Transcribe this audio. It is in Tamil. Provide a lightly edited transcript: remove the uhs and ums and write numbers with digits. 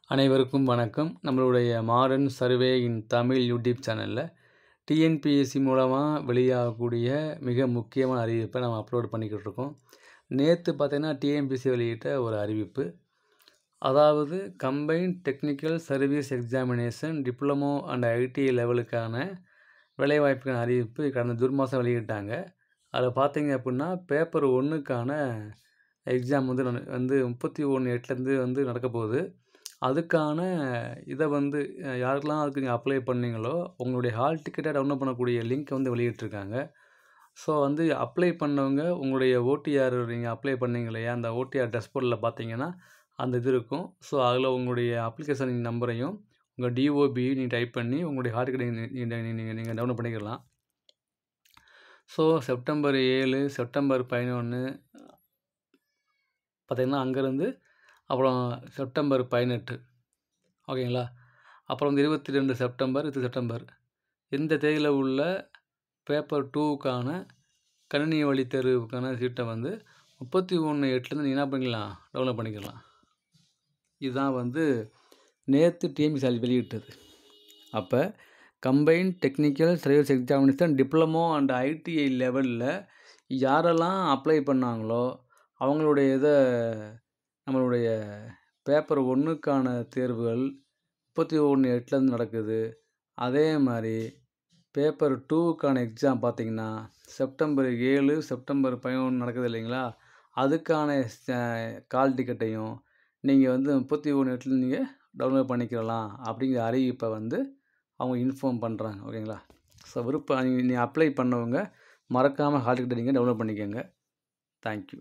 அனைவருக்கும் வணக்கம். நம்மளுடைய மாடர்ன் சர்வே இன் தமிழ் யூடியூப் சேனலில் டிஎன்பிஎஸ்சி மூலமாக வெளியாகக்கூடிய மிக முக்கியமான அறிவிப்பை நம்ம அப்லோட் பண்ணிக்கிட்டு இருக்கோம். நேற்று பார்த்தீங்கன்னா டிஎன்பிஎஸ்சி வெளியிட்ட ஒரு அறிவிப்பு, அதாவது combined technical service examination diploma and ITI லெவலுக்கான வேலைவாய்ப்புக்கான அறிவிப்பு கடந்த ஜூன் மாதம் வெளியிட்டாங்க. அதில் பார்த்தீங்க அப்படின்னா பேப்பர் 1க்கான எக்ஸாம் வந்து 31/8 நடக்க போகுது. அதுக்கான இதை யாருக்கெல்லாம் அதுக்கு நீங்கள் அப்ளை பண்ணீங்களோ உங்களுடைய ஹால் டிக்கெட்டை டவுன்லோட் பண்ணக்கூடிய லிங்க்கை வெளியிட்டிருக்காங்க. ஸோ அப்ளை பண்ணவங்க உங்களுடைய ஓடிஆர் நீங்கள் அப்ளை பண்ணீங்க இல்லையா, அந்த ஓடிஆர் டேஷ்போர்டில் பார்த்தீங்கன்னா அந்த இது இருக்கும். ஸோ அதில் உங்களுடைய அப்ளிகேஷன் நம்பரையும் உங்கள் டிஓபி நீங்கள் டைப் பண்ணி உங்களுடைய ஹால் டிக்கெட்டை நீங்கள் டவுன்லோட் பண்ணிக்கலாம். ஸோ செப்டம்பர் 7, செப்டம்பர் 11 பார்த்தீங்கன்னா அங்கேருந்து, அப்புறம் செப்டம்பர் 18 ஓகேங்களா, அப்புறம் 22 செப்டம்பர், 8 செப்டம்பர் இந்த தேதியில் உள்ள பேப்பர் 2க்கான கணினி வழி தேர்வுக்கான சீட்டை 31/8 நீங்கள் என்ன பண்ணிக்கலாம், டவுன்லோட் பண்ணிக்கலாம். இதுதான் நேற்று டிஎன்பிஎஸ்சி வெளியிட்டது. அப்போ combined technical service examination diploma and ITI லெவலில் யாரெல்லாம் அப்ளை பண்ணாங்களோ அவங்களுடைய நம்மளுடைய பேப்பர் 1க்கான தேர்வுகள் 31/8 நடக்குது. அதே மாதிரி பேப்பர் 2க்கான எக்ஸாம் பார்த்திங்கன்னா செப்டம்பர் 7, செப்டம்பர் 11 நடக்குது இல்லைங்களா, அதுக்கான கால் டிக்கெட்டையும் நீங்கள் 31/8 நீங்கள் டவுன்லோட் பண்ணிக்கலாம் அப்படிங்கிற அறிவிப்பை அவங்க இன்ஃபார்ம் பண்ணுறாங்க. ஓகேங்களா. ஸோ நீங்கள் அப்ளை பண்ணவங்க மறக்காமல் ஹால் டிக்கெட்டை நீங்கள் டவுன்லோட் பண்ணிக்கோங்க. தேங்க்யூ.